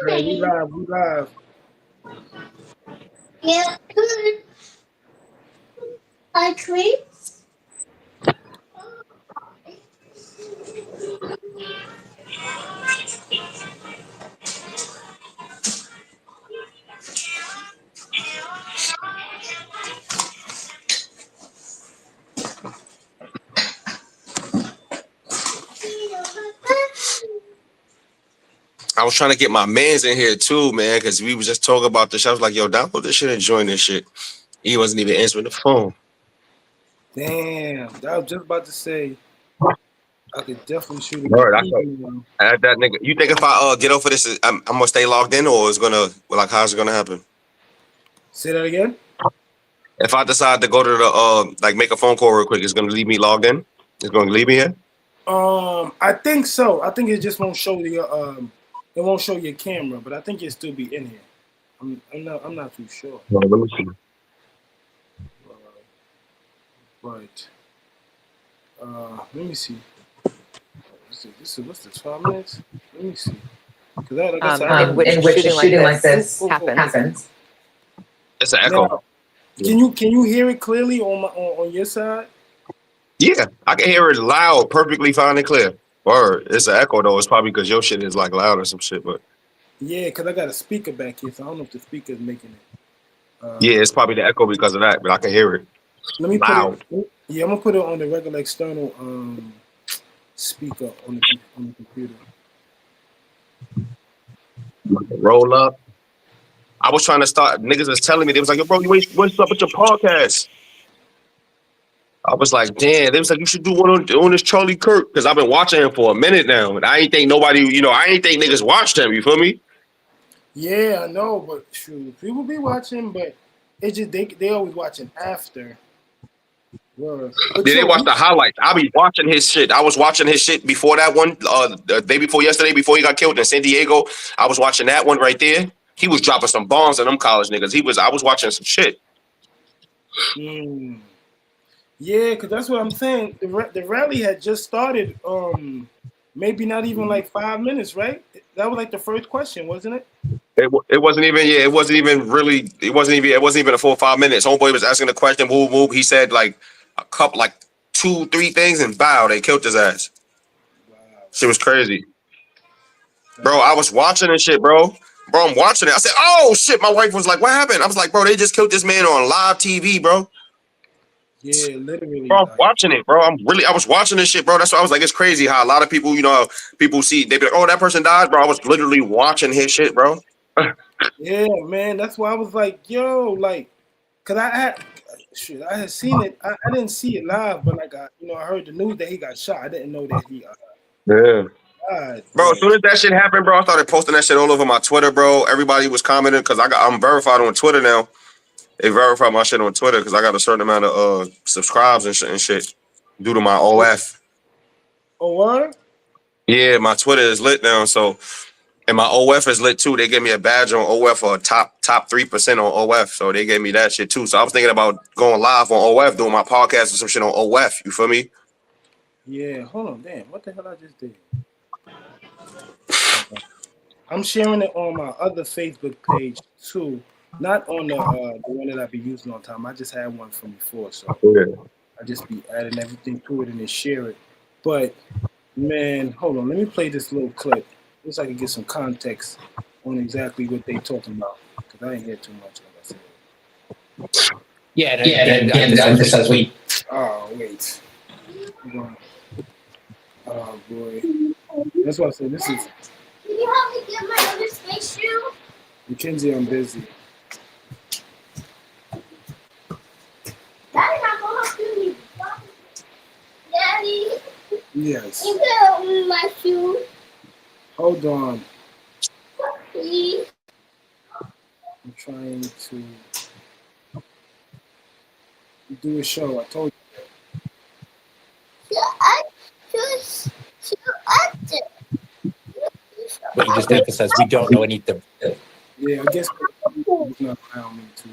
Hey, we live, we live. Yeah, good. I clean. I was trying to get my mans in here too, man, because we was just talking about this. I was like, yo, download this shit and join this shit. He wasn't even answering the phone. Damn, I was just about to say I could definitely shoot a Word, I good thought email. add that nigga. You think if I get over this, I'm gonna stay logged in, or it's gonna like how's it gonna happen? Say that again. If I decide to go to the like make a phone call real quick, it's gonna leave me logged in. It's gonna leave me here. I think so. I think it just won't show it won't show your camera, but I think it'll still be in here. I'm not too sure. No, let me see. But let me see. What's this 5 minutes? Let me see. Like I said, in which shooting like this happens. It's an echo. Now, can you hear it clearly on your side? Yeah, I can hear it loud, perfectly fine and clear. Word, it's an echo though. It's probably because your shit is like loud or some shit, but Yeah, because I got a speaker back here, so I don't know if the speaker is making it. yeah, it's probably the echo because of that, but I can hear it. Let me Loud. put it. Yeah, I'm gonna put it on the regular external speaker on the computer. Roll up. I was trying to start. Niggas was telling me they was like, "Yo, bro, what's up with your podcast?" I was like, "Damn." They was like, "You should do one on this Charlie Kirk," because I've been watching him for a minute now, and I ain't think nobody, I ain't think niggas watched him. You feel me? Yeah, I know, but shoot, people be watching, but it just they always watching after. But Yeah, they watch the highlights. I be watching his shit. I was watching his shit before that one, the day before yesterday, before he got killed in San Diego. I was watching that one right there. He was dropping some bombs on them college niggas. I was watching some shit. Yeah, because that's what I'm saying. The rally had just started. Maybe not even like 5 minutes, right? That was like the first question, wasn't it? It wasn't even. Yeah, it wasn't even really. It wasn't even a full 5 minutes. Homeboy was asking the question. Whoop whoop. He said like a couple, like 2-3 things, and bow, they killed his ass. Wow. Shit was crazy, bro. I was watching this shit, bro. Bro, I'm watching it. I said, "Oh shit!" My wife was like, "What happened?" I was like, "Bro, they just killed this man on live TV, bro." Yeah, literally. Bro, I'm watching it, bro. I was watching this shit, bro. That's why I was like, it's crazy how a lot of people, people see, they be like, oh, that person died, bro. I was literally watching his shit, bro. Yeah, man. That's why I was like, yo, like, cause I had seen it. I didn't see it live, but like, I heard the news that he got shot. I didn't know that he Yeah. died. Bro, as soon as that shit happened, bro, I started posting that shit all over my Twitter, bro. Everybody was commenting because I'm verified on Twitter now. They verified my shit on Twitter because I got a certain amount of subscribes and shit due to my OF. Oh, what? Yeah, my Twitter is lit now, so and my OF is lit too. They gave me a badge on OF for top 3% on OF, so they gave me that shit too. So I was thinking about going live on OF, doing my podcast or some shit on OF. You feel me? Yeah. Hold on, damn. What the hell I just did? I'm sharing it on my other Facebook page too. Not on the one that I be using all the time. I just had one from before, so I just be adding everything to it and then share it. But man, hold on. Let me play this little clip just so I can get some context on exactly what they talking about. Because I didn't hear too much, like I said. Yeah, and just as we. Oh wait. Hold on. Oh boy. That's why I said this is. Can you help me get my other space shoe? Mackenzie, I'm busy. Daddy, not gonna help you. Daddy. Yes. You can help me with my shoe. Hold on. Please. I'm trying to do a show. I told you. Yeah, I just acted. What you just emphasized, we don't know anything. Yeah, I guess it's not allowing me to.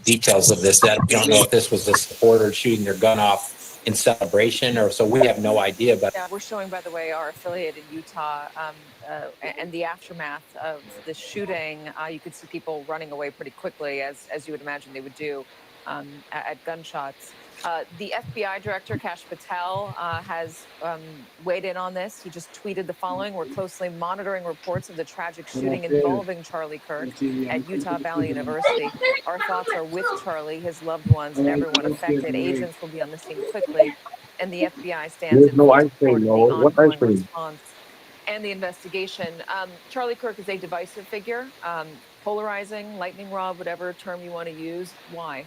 details of this. I don't know if this was a supporter shooting their gun off in celebration, or so we have no idea. But yeah, we're showing, by the way, our affiliate in Utah, and the aftermath of the shooting. You could see people running away pretty quickly, as you would imagine they would do at gunshots. The FBI director, Kash Patel, has weighed in on this. He just tweeted the following: "We're closely monitoring reports of the tragic shooting involving Charlie Kirk at Utah Valley University. Our thoughts are with Charlie, his loved ones, and everyone affected. Agents will be on the scene quickly, and the FBI stands There's in no full ice support cream, of no. the What ice ongoing cream? response and the investigation." Charlie Kirk is a divisive figure, polarizing, lightning rod, whatever term you want to use. Why?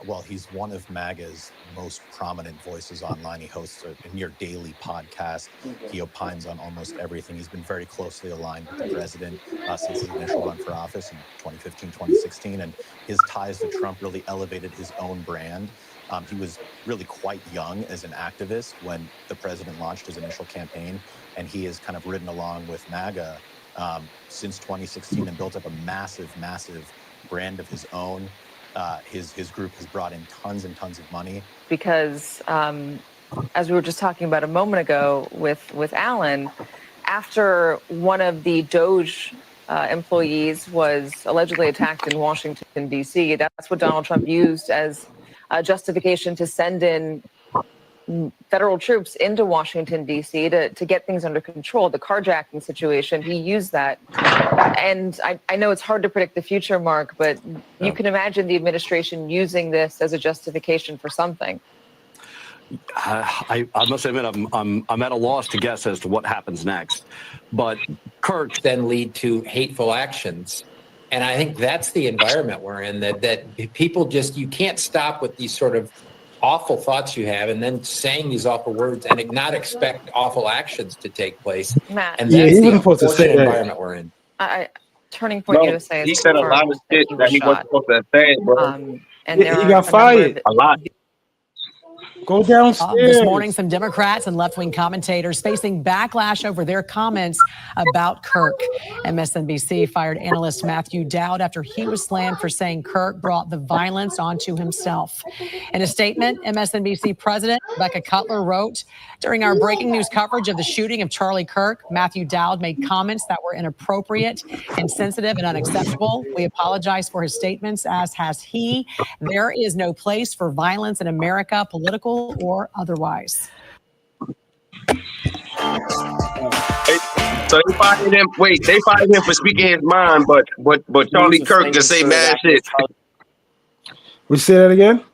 Well, he's one of MAGA's most prominent voices online. He hosts a near daily podcast. He opines on almost everything. He's been very closely aligned with the president since his initial run for office in 2015, 2016. And his ties to Trump really elevated his own brand. He was really quite young as an activist when the president launched his initial campaign. And he has kind of ridden along with MAGA since 2016 and built up a massive, massive brand of his own. His group has brought in tons and tons of money. Because as we were just talking about a moment ago with Alan, after one of the Doge employees was allegedly attacked in Washington, D.C., that's what Donald Trump used as a justification to send in federal troops into Washington, D.C. to get things under control. The carjacking situation, he used that. And I know it's hard to predict the future, Mark, but you can imagine the administration using this as a justification for something. I must admit, I'm at a loss to guess as to what happens next. But Kirk then lead to hateful actions. And I think that's the environment we're in, that people just, you can't stop with these sort of awful thoughts you have and then saying these awful words and not expect awful actions to take place. Matt. And Yeah, that's he the wasn't supposed to say unfortunate that. environment we're in. Turning Point No, USA he is said a lot confirmed of shit he that was he wasn't shot. supposed to say, bro. And there He are got a number fired. of A lot. Go downstairs. This morning, some Democrats and left-wing commentators facing backlash over their comments about Kirk. MSNBC fired analyst Matthew Dowd after he was slammed for saying Kirk brought the violence onto himself. In a statement, MSNBC President Rebecca Cutler wrote, "During our breaking news coverage of the shooting of Charlie Kirk, Matthew Dowd made comments that were inappropriate, insensitive, and unacceptable. We apologize for his statements, as has he. There is no place for violence in America, political or otherwise." So they fired him. Wait, they fired him for speaking his mind, but Charlie Kirk can say mad shit. Would you say that again?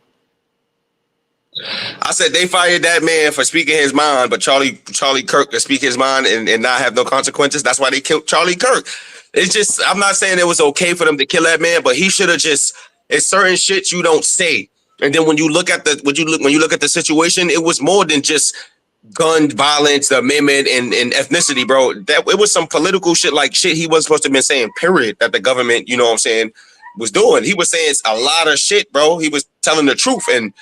I said they fired that man for speaking his mind, but Charlie Kirk can speak his mind and not have no consequences. That's why they killed Charlie Kirk. It's just, I'm not saying it was okay for them to kill that man, but he should have just, it's certain shit you don't say. And then when you look at the situation, it was more than just gun violence, the amendment, and ethnicity, bro. That it was some political shit, like shit he wasn't supposed to have been saying, period, that the government, you know what I'm saying, was doing. He was saying a lot of shit, bro. He was telling the truth, and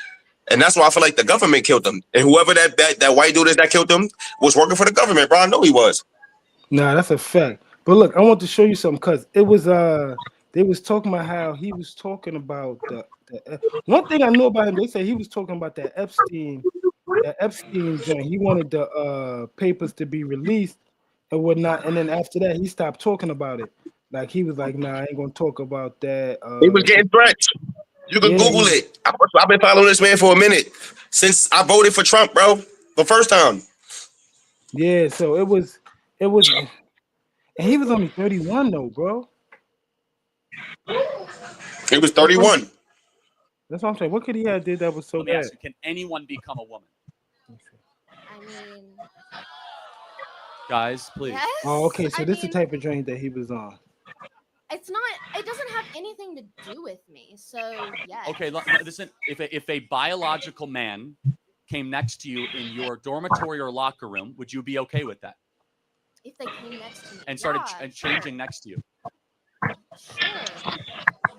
that's why I feel like the government killed him. And whoever that white dude is that killed him was working for the government, bro. I know he was. Nah, that's a fact. But look, I want to show you something, because it was they was talking about how he was talking about the one thing I know about him. They say he was talking about that Epstein joint. He wanted the papers to be released and whatnot, and then after that he stopped talking about it. Like he was like, "Nah, I ain't gonna talk about that." He was getting threats. You can Google it. I've been following this man for a minute since I voted for Trump, bro, the first time. Yeah, so it was, and he was only 31 though, bro. He was 31. That's what I'm saying. What could he have did that was so bad? Can anyone become a woman? I mean, Guys, please. yes. Oh, okay. So I this is the mean, type of joint that he was on. it's not. It doesn't have anything to do with me. So yeah. Okay, listen. If a biological man came next to you in your dormitory or locker room, would you be okay with that? If they came next to me And started yeah, changing next to you? Sure.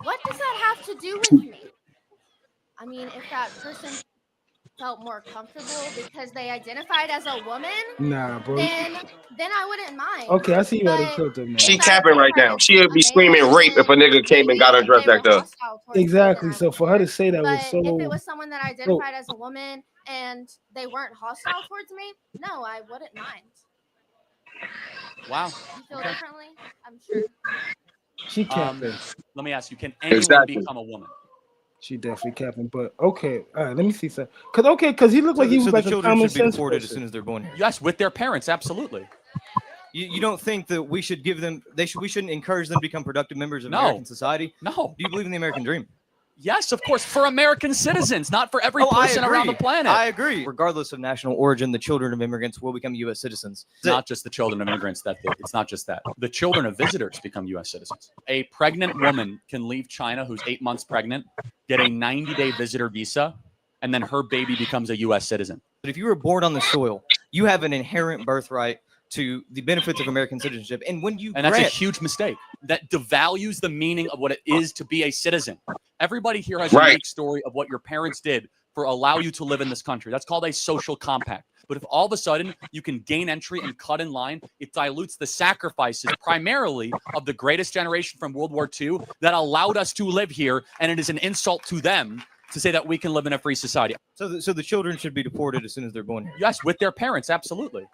What does that have to do with me? I mean, if that person felt more comfortable because they identified as a woman, Nah, bro. then I wouldn't mind. Okay, I see why they But killed them now. She if I capping right identified now. as She'd a be man, screaming rape if a then nigga came and got her maybe dressed they like were that. hostile towards me, Exactly. then I So would for her to care. say that was But so. if it was someone that identified as a woman and they weren't hostile towards me, no, I wouldn't mind. Wow. You feel Okay. differently? I'm sure. She capping. Let me ask you: can anyone Exactly. become a woman? She definitely capping. But okay, all right. Let me see something. Cause he looked like he was So like the a children common should be sense deported as person. soon as they're born here. Yes, with their parents, absolutely. You don't think that we should give them? We shouldn't encourage them to become productive members of No. American society? No. Do you believe in the American dream? Yes, of course, for American citizens, not for every person around the planet. I agree. Regardless of national origin, the children of immigrants will become U.S. citizens. Not just the children of immigrants. It's not just that. The children of visitors become U.S. citizens. A pregnant woman can leave China who's 8 months pregnant, get a 90-day visitor visa, and then her baby becomes a U.S. citizen. But if you were born on the soil, you have an inherent birthright to the benefits of American citizenship. And when you And that's a huge mistake. That devalues the meaning of what it is to be a citizen. Everybody here has a unique story of what your parents did for allow you to live in this country. That's called a social compact. But if all of a sudden you can gain entry and cut in line, it dilutes the sacrifices primarily of the greatest generation from World War II that allowed us to live here. And it is an insult to them to say that we can live in a free society. So the children should be deported as soon as they're born here. Yes, with their parents, absolutely.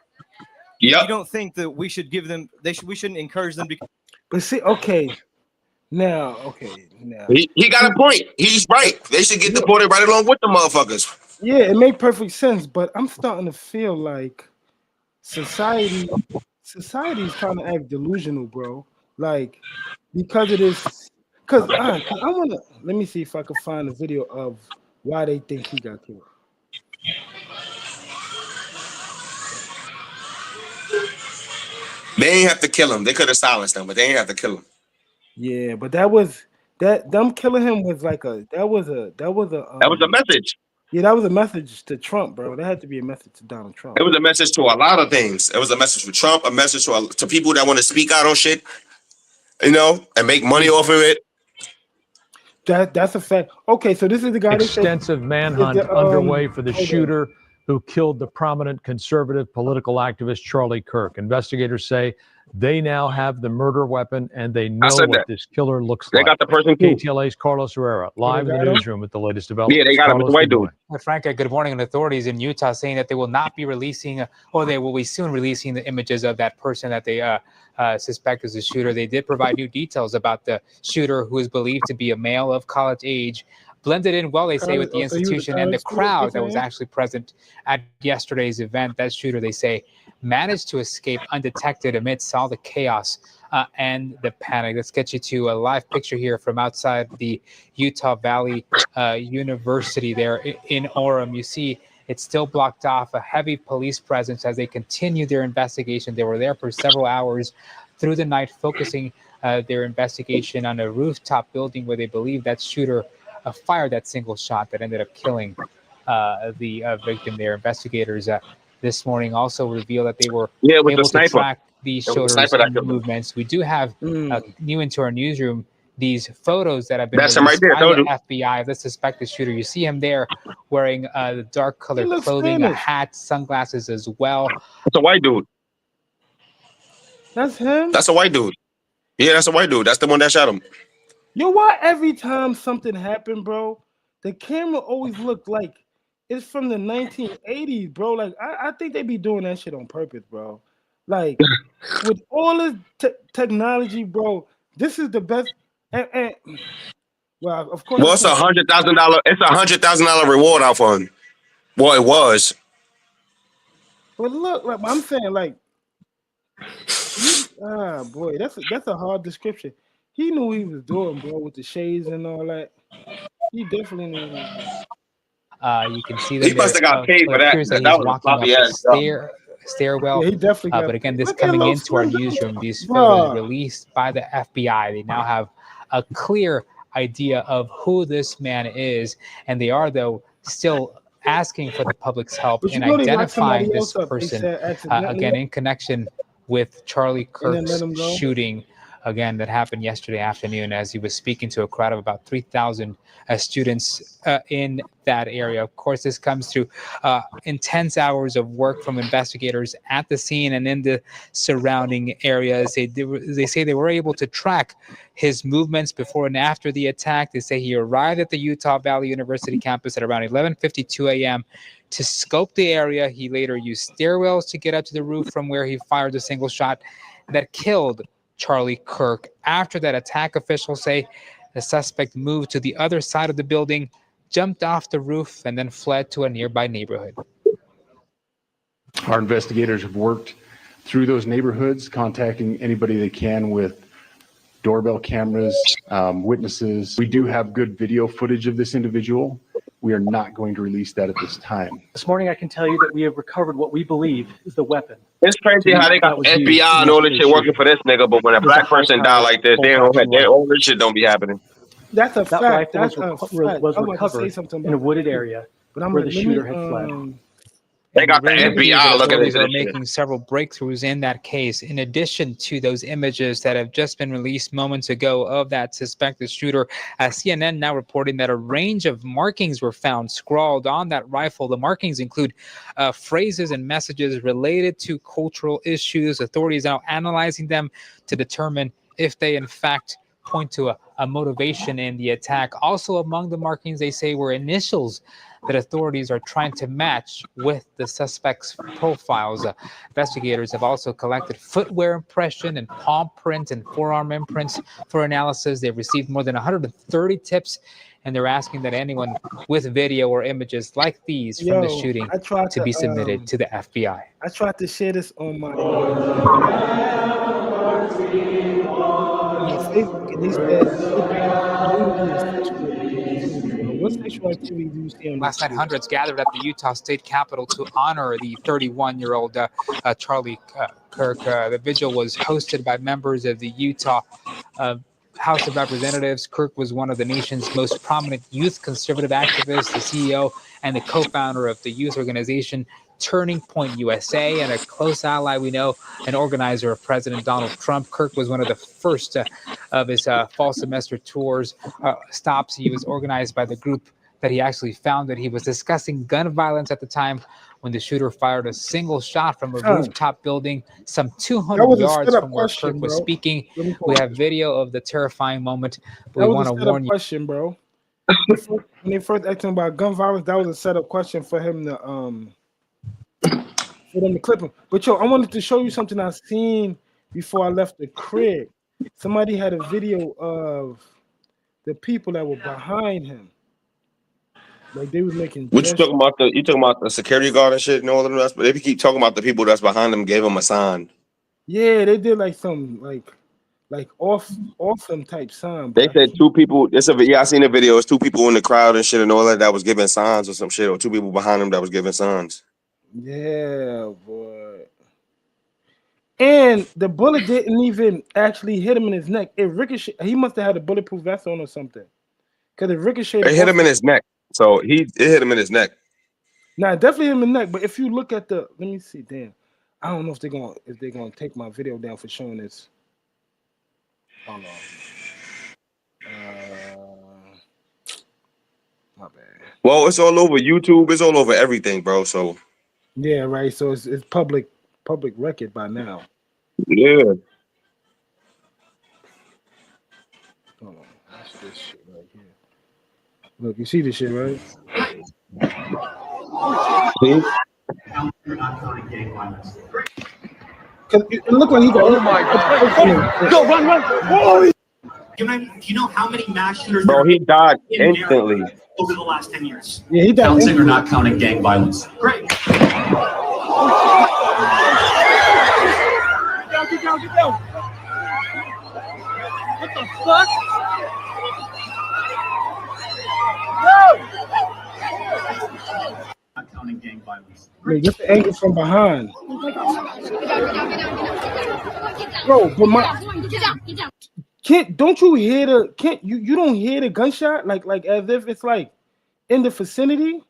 Yep. You don't think that we should give them? We shouldn't encourage them to. But see, okay, now. He got a point. He's right. They should get deported right along with the motherfuckers. Yeah, it made perfect sense. But I'm starting to feel like society is trying to act delusional, bro. Like because it is. Because I wanna let me see if I can find a video of why they think he got killed. They ain't have to kill him. They could have silenced him, but they ain't have to kill him. Yeah, but them killing him was like that was a message. Yeah, that was a message to Trump, bro. That had to be a message to Donald Trump. It was a message to a lot of things. It was a message to Trump, a message to people that want to speak out on shit, and make money off of it. That's a fact. Okay, so this is the guy. Extensive manhunt underway for the shooter who killed the prominent conservative political activist Charlie Kirk. Investigators say they now have the murder weapon and they know what this killer looks like. They got the person too. KTLA's Carlos Herrera, live in the newsroom with the latest developments. Yeah, they got him. It's a white dude. Frank, good morning. And authorities in Utah saying that they will not be releasing, or they will be soon releasing the images of that person that they suspect is a shooter. They did provide new details about the shooter, who is believed to be a male of college age, blended in well, they say, with the institution and the crowd that was actually present at yesterday's event. That shooter, they say, managed to escape undetected amidst all the chaos and the panic. Let's get you to a live picture here from outside the Utah Valley University there in Orem. You see it's still blocked off, a heavy police presence as they continue their investigation. They were there for several hours through the night, focusing their investigation on a rooftop building where they believe that shooter fired that single shot that ended up killing the victim there. Investigators this morning also revealed that they were able to track these shooters' movements. We do have new into our newsroom these photos that have been released by the FBI of the suspected shooter. You see him there wearing the dark colored clothing, a hat, sunglasses as well. That's a white dude. That's him? That's a white dude. Yeah, that's a white dude. That's the one that shot him. Yo, why every time something happened, bro, the camera always looked like it's from the 1980s, bro? Like, I think they be doing that shit on purpose, bro. Like, with all this technology, bro, this is the best. And well, of course. Well, it's $100,000. It's $100,000 reward out for him. Well, it was. But look, like I'm saying, like, boy, that's a hard description. He knew what he was doing, bro, with the shades and all that. He definitely knew what he was doing. You can see that he must have got paid for that. That was walking up the stairwell. Yeah, he definitely but again, this coming into our newsroom, these photos released by the FBI, they now have a clear idea of who this man is, and they are, though, still asking for the public's help in identifying this person, again, in connection with Charlie Kirk's shooting again, that happened yesterday afternoon as he was speaking to a crowd of about 3,000 students in that area. Of course, this comes through intense hours of work from investigators at the scene and in the surrounding areas. They say they were able to track his movements before and after the attack. They say he arrived at the Utah Valley University campus at around 11:52 a.m. to scope the area. He later used stairwells to get up to the roof from where he fired a single shot that killed Charlie Kirk. After that attack, officials say the suspect moved to the other side of the building, jumped off the roof, and then fled to a nearby neighborhood. Our investigators have worked through those neighborhoods, contacting anybody they can with doorbell cameras, witnesses. We do have good video footage of this individual. We are not going to release that at this time. This morning, I can tell you that we have recovered what we believe is the weapon. It's crazy how they got FBI and all this shit working for this nigga, but when a black person die like this, all this shit don't be happening. That's a That fact. rifle That's was recovered in a wooded area where the shooter had fled. They got the FBI looking at Authorities are this shit. making several breakthroughs in that case. In addition to those images that have just been released moments ago of that suspected shooter, CNN now reporting that a range of markings were found scrawled on that rifle. The markings include phrases and messages related to cultural issues. Authorities now analyzing them to determine if they in fact point to a motivation in the attack. Also among the markings, they say, were initials that authorities are trying to match with the suspect's profiles. Investigators have also collected footwear impression and palm print and forearm imprints for analysis. They've received more than 130 tips, and they're asking that anyone with video or images like these from the shooting to be submitted to the FBI. I tried to share this on my Facebook, and they said, what sexual activity do you see on Last night, hundreds gathered at the Utah State Capitol to honor the 31-year-old Charlie Kirk. The vigil was hosted by members of the Utah House of Representatives. Kirk was one of the nation's most prominent youth conservative activists, the CEO and the co-founder of the youth organization Turning Point USA, and a close ally, we know, an organizer of President Donald Trump. Kirk was one of the first of his fall semester tours stops. He was organized by the group that he actually founded. He was discussing gun violence at the time when the shooter fired a single shot from a rooftop building some 200 yards from where Kirk was speaking. We have video of the terrifying moment. We want to warn you. Question, bro. When they first asked him about gun violence, that was a setup question for him to clip him. But I wanted to show you something I seen before I left the crib. Somebody had a video of the people that were behind him. Like they was making. What you talking about? You talking about the security guard and shit and all of the rest? But if you keep talking about the people that's behind them, gave him a sign. Yeah, they did like some like off them type sign. They said two people. I seen the video. It's two people in the crowd and shit and all that was giving signs or some shit, or two people behind them that was giving signs. Yeah, boy. And the bullet didn't even actually hit him in his neck. It ricocheted. He must have had a bulletproof vest on or something. Because it ricocheted. It hit him in his neck. So it hit him in his neck. Nah, definitely hit him in the neck. But if you look at let me see. Damn, I don't know if they're gonna take my video down for showing this. Hold on. My bad. Well, it's all over YouTube. It's all over everything, bro. So. Yeah, right. So it's public record by now. Yeah. Hold on. That's this shit right here. Look, you see this shit, right? See? It looked like he got. Oh my God! Go run! Oh. Do you know how many mass shooters? Bro, he died instantly over the last 10 years. Yeah, he died. Counting or not counting gang violence? Great. Get down. What the fuck? Not counting gang violence. Wait, get the angle from behind. Bro, but don't you hear you don't hear the gunshot like as if it's like in the vicinity?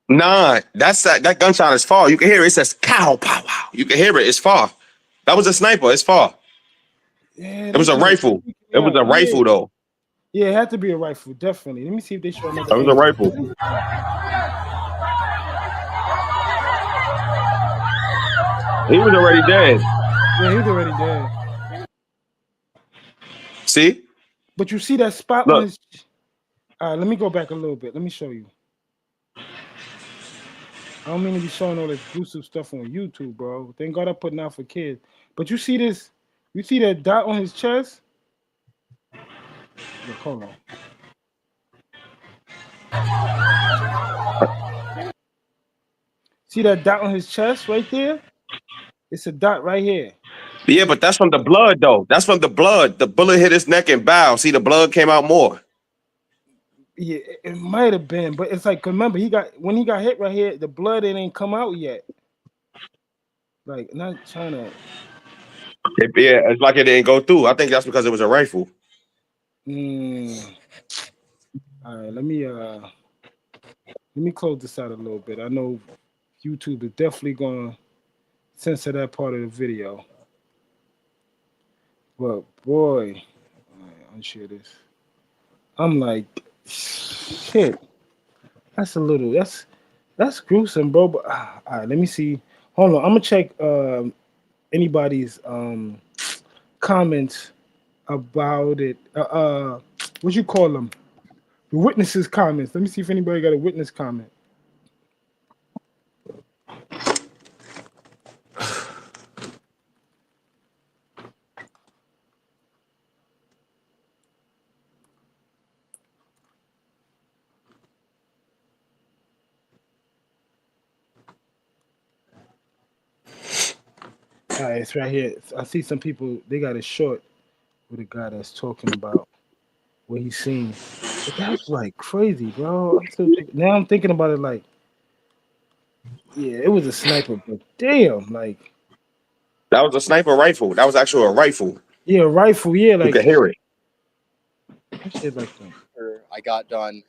Nah, that gunshot is far. You can hear it. It says cow pow wow. You can hear it. It's far. That was a sniper. It's far. Yeah, It was a rifle. It was a rifle though. Yeah, it had to be a rifle, definitely. Let me see if they show another. It was a rifle. He was already dead. Yeah, he's already dead. See? But you see that spot on Look. his. All right, let me go back a little bit. Let me show you. I don't mean to be showing all this exclusive stuff on YouTube, bro. Thank God I'm putting out for kids. But you see this? You see that dot on his chest? Look, hold on. See that dot on his chest right there? It's a dot right here. Yeah, but that's from the blood, though. That's from the blood. The bullet hit his neck and bow. See, the blood came out more. Yeah, it might have been, but it's like, remember, when he got hit right here, the blood ain't come out yet. Like, not trying to. Yeah, it's like it didn't go through. I think that's because it was a rifle. All right, let me close this out a little bit. I know YouTube is definitely gonna censor that part of the video. But boy, right, unshare this. I'm like, shit. That's gruesome, bro. But all right, let me see. Hold on, I'm gonna check anybody's comments about it. What you call them? The witnesses' comments. Let me see if anybody got a witness comment. All right, it's right here. I see some people, they got a short with a guy that's talking about what he's seen. But that's like crazy, bro. Now I'm thinking about it like, yeah, it was a sniper, but damn, like. That was a sniper rifle. That was actually a rifle. Yeah, a rifle, yeah. Like, you can hear it. Shit like that. I got done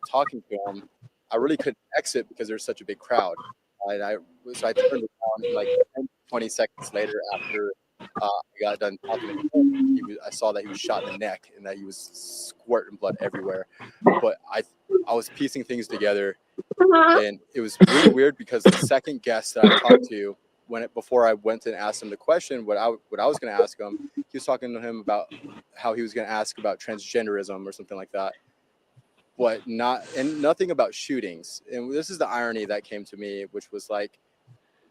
talking to him, I really couldn't exit because there's such a big crowd. And I turned around like 10, 20 seconds later after I got done talking to him. I saw that he was shot in the neck and that he was squirting blood everywhere. But I was piecing things together, and it was really weird because the second guest that I talked to, before I went and asked him the question, what I was going to ask him, he was talking to him about how he was going to ask about transgenderism or something like that. But nothing about shootings. And this is the irony that came to me, which was like,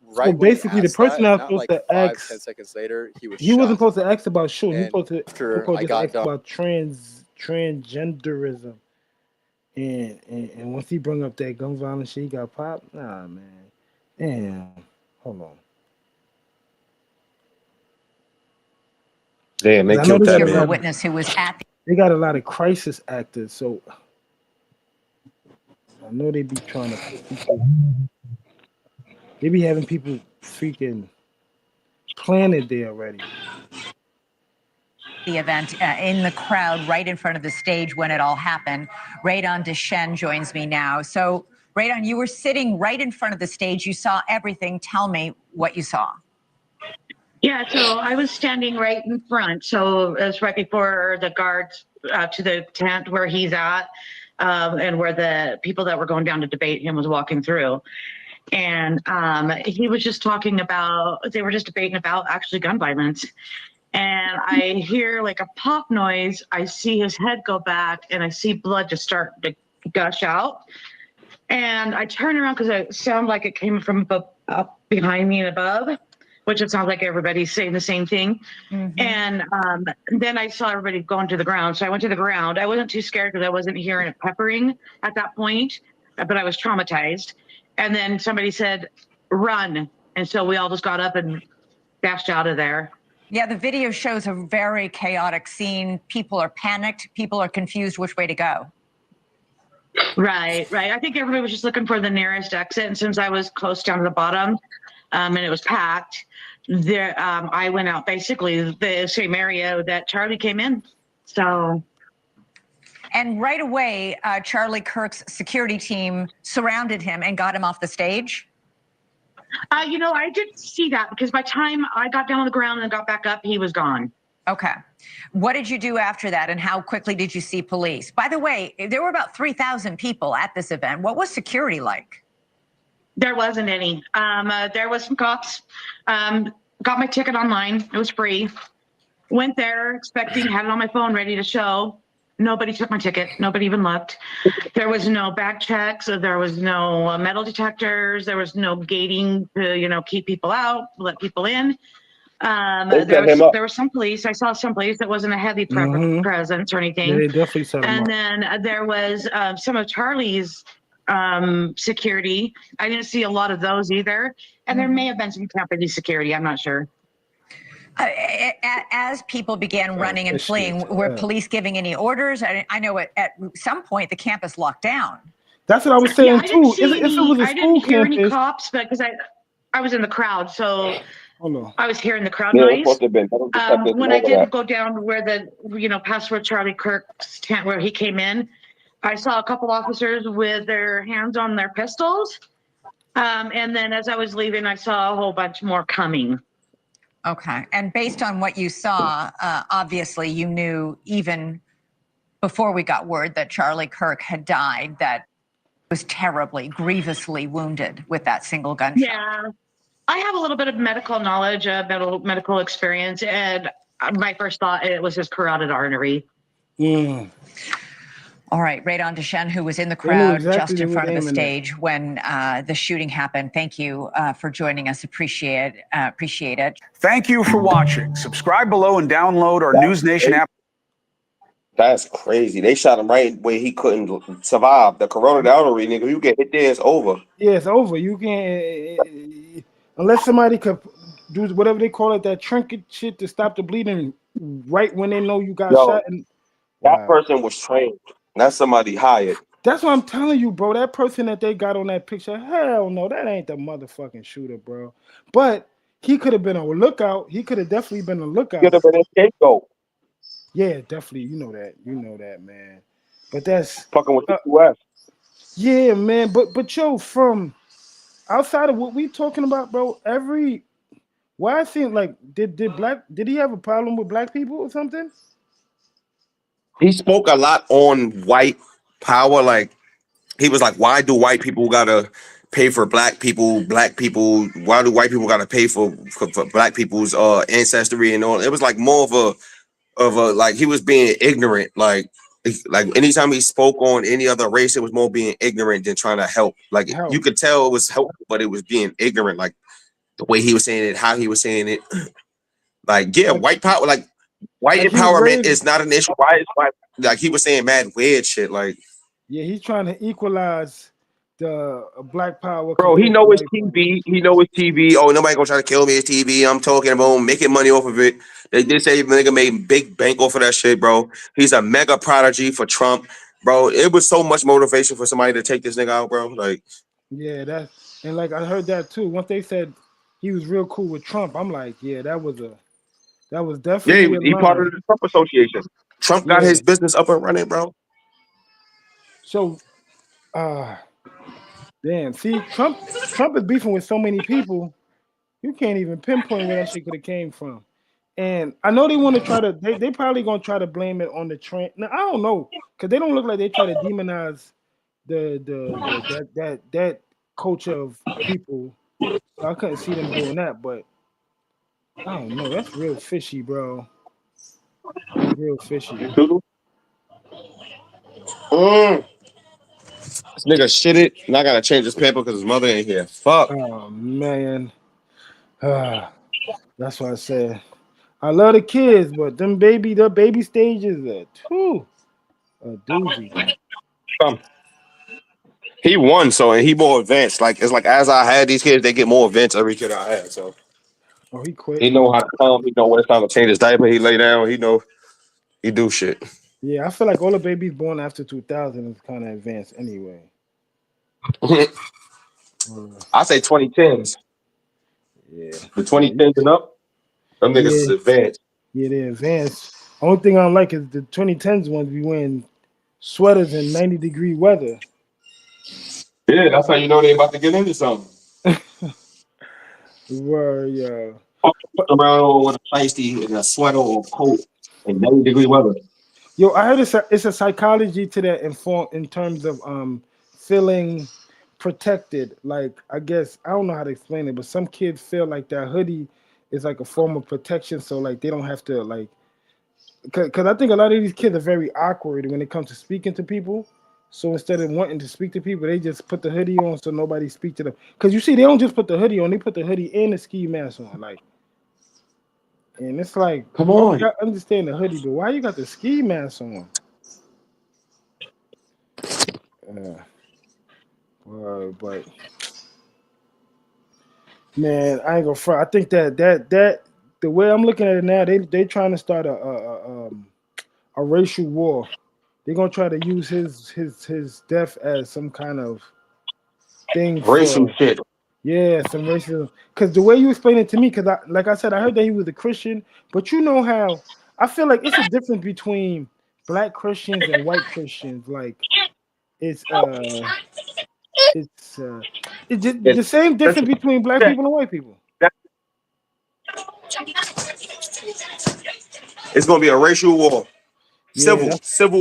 right. So basically, the person I was supposed to ask, 10 seconds later, he wasn't supposed to ask about shooting. He was And supposed to ask about transgenderism. And once he brought up that gun violence shit, he got popped. Nah, man. Damn. Hold on. Damn, they killed that man. Witness who was at. They got a lot of crisis actors, so I know they be trying to put people. They be having people freaking planted there already. The event in the crowd right in front of the stage when it all happened. Radon Deshen joins me now. So, Radon, you were sitting right in front of the stage. You saw everything. Tell me what you saw. Yeah, so I was standing right in front. So it was right before the guards to the tent where he's at, and where the people that were going down to debate him was walking through. And he was just talking about, they were just debating about actually gun violence. And I hear like a pop noise. I see his head go back and I see blood just start to gush out. And I turn around because it sounded like it came from up behind me and above, which it sounds like everybody's saying the same thing. Mm-hmm. And then I saw everybody going to the ground. So I went to the ground. I wasn't too scared because I wasn't hearing it peppering at that point, but I was traumatized. And then somebody said, run. And so we all just got up and dashed out of there. Yeah, the video shows a very chaotic scene. People are panicked. People are confused which way to go. Right. I think everybody was just looking for the nearest exit. And since I was close down to the bottom, and it was packed, there, I went out basically the same area that Charlie came in. So. And right away, Charlie Kirk's security team surrounded him and got him off the stage. I didn't see that because by the time I got down on the ground and got back up, he was gone. Okay. What did you do after that, and how quickly did you see police? By the way, there were about 3,000 people at this event. What was security like? There wasn't any. There was some cops. Got my ticket online. It was free. Went there expecting, had it on my phone ready to show. Nobody took my ticket. Nobody even looked. There was no back checks. There was no metal detectors. There was no gating to, keep people out, let people in. There was some police. I saw some police that wasn't a heavy presence or anything. Yeah, they definitely set them And up. then there was some of Charlie's security. I didn't see a lot of those either. And there may have been some company security. I'm not sure. As people began running and fleeing, were police giving any orders? I know at some point the campus locked down. That's what I was saying too. I didn't hear any cops, but because I was in the crowd, so I was hearing the crowd noise. When I did go down where past where Charlie Kirk's tent, where he came in, I saw a couple officers with their hands on their pistols. And then as I was leaving, I saw a whole bunch more coming. Okay. And based on what you saw, obviously you knew even before we got word that Charlie Kirk had died, that he was terribly, grievously wounded with that single gunshot. Yeah. I have a little bit of medical knowledge, medical experience, and my first thought, it was his carotid artery. All right, Radon Deshen, who was in the crowd just in front of the stage when the shooting happened. Thank you for joining us. Appreciate it. Thank you for watching. Subscribe below and download our News Nation app. That's crazy. They shot him right where he couldn't survive. The carotid artery, nigga. You get hit there, it's over. Yeah, it's over. You can't unless somebody could do whatever they call it, that trinket shit to stop the bleeding right when they know you got shot. And that person was trained. That's somebody hired. That's what I'm telling you, bro. That person that they got on that picture, hell no, that ain't the motherfucking shooter, bro. But he could have been a lookout. He could have definitely been a lookout. Could have been a scapegoat. Yeah, definitely. You know that, man. But that's fucking with the TPUSA. Yeah, man. But yo, from outside of what we talking about, bro, why I think like did he have a problem with black people or something? He spoke a lot on white power. Like he was like, why do white people gotta pay for black people? Why do white people gotta pay for black people's ancestry and all? It was like more of a like he was being ignorant. Like anytime he spoke on any other race, it was more being ignorant than trying to help. Like you could tell it was helpful, but it was being ignorant. Like the way he was saying it, how he was saying it. Like white power, like white empowerment is not an issue. Why is white? Like he was saying mad weird shit. Like he's trying to equalize the black power. Bro, he know his TV. He know his TV. Oh, nobody gonna try to kill me. His TV. I'm talking about making money off of it. They did say the nigga made big bank off of that shit, bro. He's a mega prodigy for Trump, bro. It was so much motivation for somebody to take this nigga out, bro. Like, yeah, and like I heard that too. Once they said he was real cool with Trump, I'm like, yeah, that was definitely he part of the Trump Association. Trump got his business up and running, bro. So, damn. See, Trump is beefing with so many people. You can't even pinpoint where that shit could have came from. And I know they want to try to. They probably gonna try to blame it on the trend. Now I don't know because they don't look like they try to demonize that culture of people. So I couldn't see them doing that, but I don't know. That's real fishy, bro. That's real fishy. This nigga shit it, and I gotta change his paper because his mother ain't here. Fuck. Oh man. That's what I said. I love the kids, but the baby stages are a doozy. He won, so and he more advanced. Like it's like as I had these kids, they get more advanced every kid I had. So he quit. He know how to come. He know when it's time to change his diaper. He lay down. He know he do shit. Yeah, I feel like all the babies born after 2000 is kind of advanced anyway. I say 2010s. Yeah, the 2010s and up. Them niggas is advanced. Yeah, they're advanced. Only thing I don't like is the 2010s ones be wearing sweaters in 90-degree weather. Yeah, that's how you know they about to get into something. Well, yeah. around with a feisty and a sweater or coat in 90-degree weather. Yo, I heard it's a psychology to that in terms of feeling protected. Like, I guess I don't know how to explain it, but some kids feel like that hoodie is like a form of protection, so like they don't have to like. Because I think a lot of these kids are very awkward when it comes to speaking to people. So instead of wanting to speak to people, they just put the hoodie on so nobody speak to them. Because you see, they don't just put the hoodie on; they put the hoodie and the ski mask on. Like, and it's like, come on, I understand the hoodie, but why you got the ski mask on? But man, I ain't gonna front. I think that the way I'm looking at it now, they trying to start a racial war. They're gonna try to use his death as some kind of thing racial for shit. Yeah, some racism. Because the way you explain it to me, because like I said, I heard that he was a Christian, but you know how I feel like it's a difference between black Christians and white Christians. Like it's just the same difference between black people and white people. It's gonna be a racial war, civil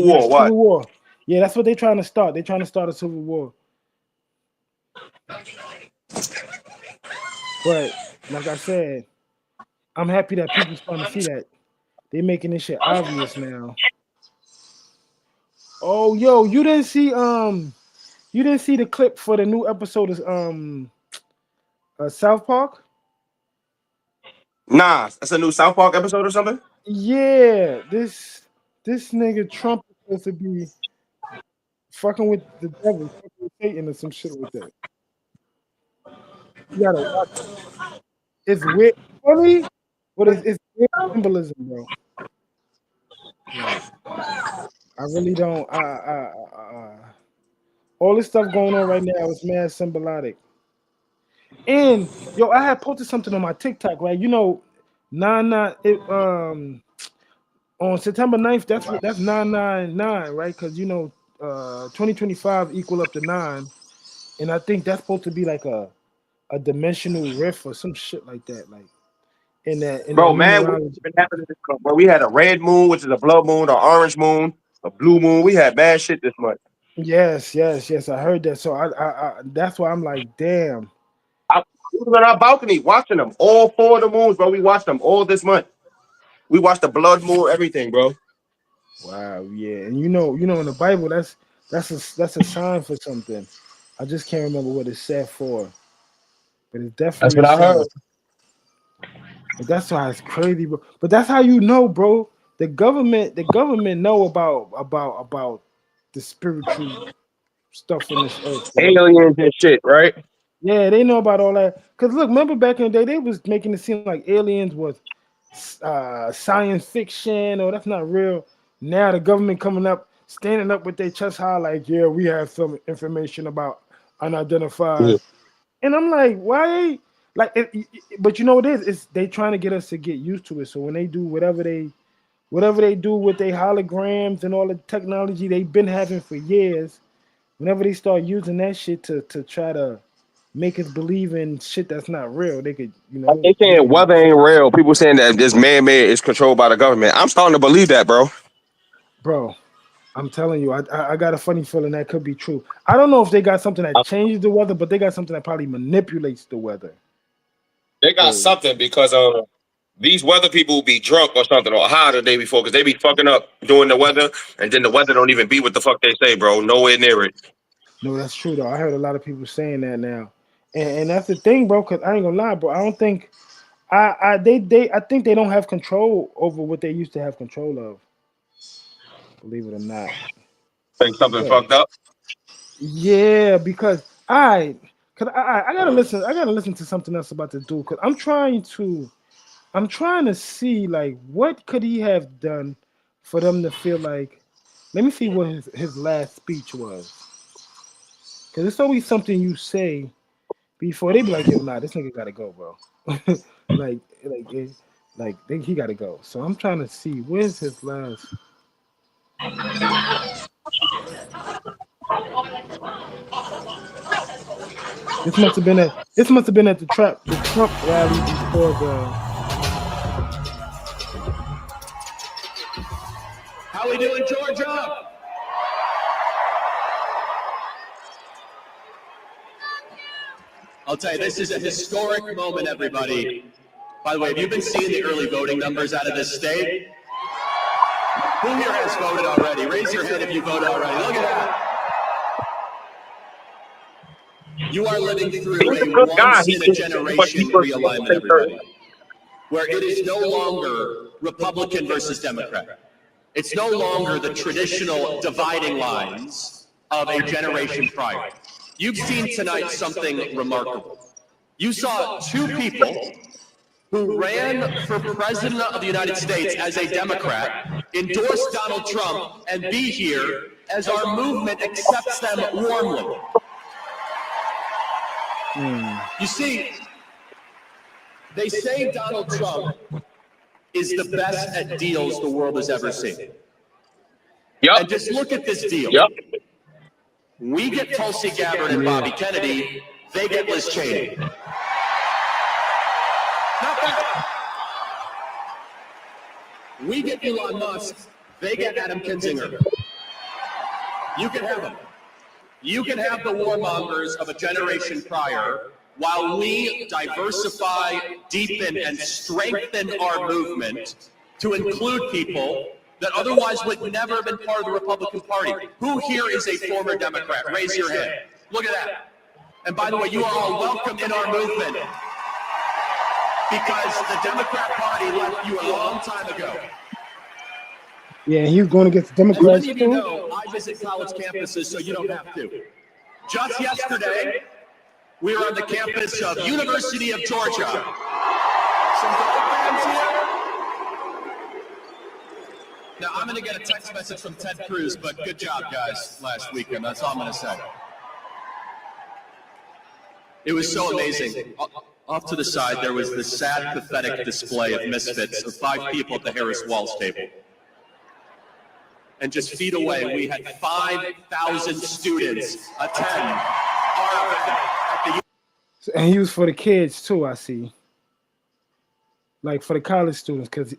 war. What? Civil war. Yeah, that's what they're trying to start. They're trying to start a civil war. But like I said, I'm happy that people starting to see that. They making this shit obvious now. Oh, yo, you didn't see the clip for the new episode of South Park? Nah, that's a new South Park episode or something. Yeah, this nigga Trump is supposed to be fucking with the devil, fucking with Satan or some shit like that. You gotta watch it. It's weird, funny, but it's weird symbolism, bro. Like, I really don't. All this stuff going on right now is mad symbolic. And yo, I had posted something on my TikTok, right? You know, on September 9th, that's 999, right? Because you know, 2025 equal up to 9, and I think that's supposed to be like a dimensional rift or some shit like that, like in Bro, that man, what's been happening this month, bro? We had a red moon, which is a blood moon, an orange moon, a blue moon. We had bad shit this month. Yes. I heard that. So I that's why I'm like, damn. We was on our balcony watching them, all 4 of the moons, bro. We watched them all this month. We watched the blood moon, everything, bro. Wow, yeah, and you know, in the Bible, that's a sign for something. I just can't remember what it said for, but it's definitely. That's what I heard. But that's why it's crazy, bro. But that's how you know, bro. The government know about the spiritual stuff in this earth, bro. Aliens and shit, right? Yeah, they know about all that. Cause look, remember back in the day, they was making it seem like aliens was science fiction, or that's not real. Now the government coming up, standing up with their chest high, like, yeah, we have some information about unidentified. Yeah. And I'm like, why? Like, but you know what it is? It's they trying to get us to get used to it. So when they do whatever they do with their holograms and all the technology they've been having for years, whenever they start using that shit to try to make us believe in shit that's not real, they could, you know. They saying weather ain't real. People saying that this man-made is controlled by the government. I'm starting to believe that, bro. Bro, I'm telling you, I got a funny feeling that could be true. I don't know if they got something that changes the weather, but they got something that probably manipulates the weather. They got something because these weather people be drunk or something or high the day before because they be fucking up doing the weather, and then the weather don't even be what the fuck they say, bro. Nowhere near it. No, that's true though. I heard a lot of people saying that now, and that's the thing, bro. Because I ain't gonna lie, bro. I don't think I think they don't have control over what they used to have control of. Believe it or not. Think something fucked up? Yeah, because I gotta listen. I gotta listen to something else about the dude because I'm trying to see like what could he have done for them to feel like. Let me see what his last speech was. Because it's always something you say before they be like, yo, nah, this nigga gotta go, bro. He gotta go. So I'm trying to see where's his last. This must have been at the Trump rally before the. Georgia. I'll tell you, this is a historic moment, everybody. By the way, have you been seeing the early voting numbers out of this state? Who here has voted already? Raise your hand if you voted already. Look at that. You are living through a once-in-a-generation realignment, everybody, where it is no longer Republican versus Democrat. It's no longer the traditional dividing lines of a generation prior. You've seen tonight something remarkable. You saw two people who ran for president of the United States as a Democrat, endorse Donald Trump, and be here as our movement accepts them warmly. You see, they say Donald Trump is the best at deals the world has ever seen. And just look at this deal. We get Tulsi Gabbard and Bobby Kennedy, they get Liz Cheney. Not bad. We get Elon Musk, they get Adam Kinzinger. You can have them. You can have the warmongers of a generation prior while we diversify, deepen, and strengthen our movement to include people that otherwise would never have been part of the Republican Party. Who here is a former Democrat? Raise your hand. Look at that. And by the way, you are all welcome in our movement because the Democrat Party left you a long time ago. Yeah, he was going against the Democrats Many of you know I visit college campuses, so you don't have to. Just yesterday, we were on the campus of University of Georgia. Some Democrats here. Now, I'm going to get a text message from Ted Cruz, but good job, guys, last weekend. That's all I'm going to say. It was so amazing. Off to the side, there was this sad, pathetic display of misfits of 5 people at the Harris Walls table. And just feet away, we had 5,000 students attend our event at the. And he was for the kids too, I see. Like for the college students, because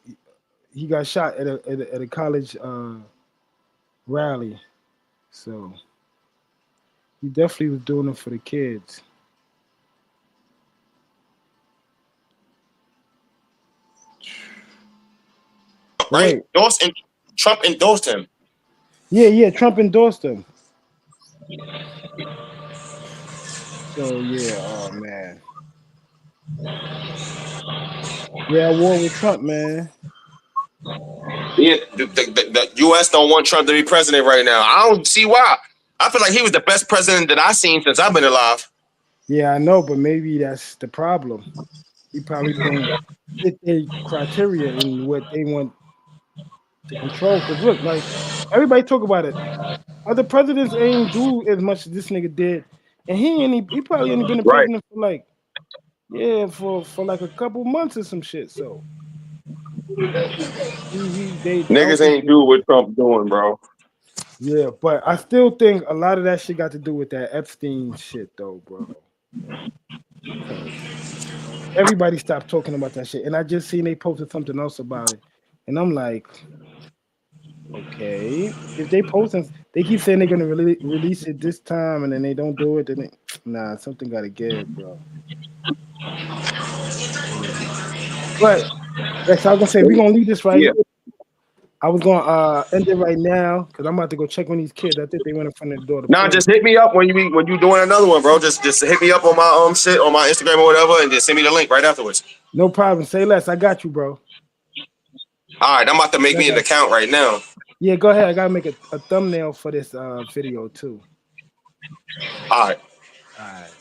he got shot at a college rally. So he definitely was doing it for the kids. Right? Trump endorsed him. Yeah, Trump endorsed him. So yeah, oh man. Yeah, I war with Trump, man. Yeah, the U.S. don't want Trump to be president right now. I don't see why. I feel like he was the best president that I've seen since I've been alive. Yeah, I know, but maybe that's the problem. He probably don't fit their criteria in what they want to control. Because look, like everybody talk about it. Other presidents ain't do as much as this nigga did, and he probably only been the president for like for like a couple months or some shit. So niggas ain't do what Trump doing, bro. Yeah, but I still think a lot of that shit got to do with that Epstein shit, though, bro. Everybody stopped talking about that shit, and I just seen they posted something else about it, and I'm like, okay, if they posting, they keep saying they're gonna release it this time, and then they don't do it, then nah, something gotta give, bro. But yes, I was gonna say we're gonna leave this right here. I was gonna end it right now because I'm about to go check on these kids. I think they went in front of the door. Nah, just hit me up when you doing another one, bro. Just hit me up on my shit on my Instagram or whatever, and just send me the link right afterwards. No problem. Say less. I got you, bro. All right, I'm about to make me an account right now. Yeah, go ahead. I gotta make a thumbnail for this video too. All right. All right.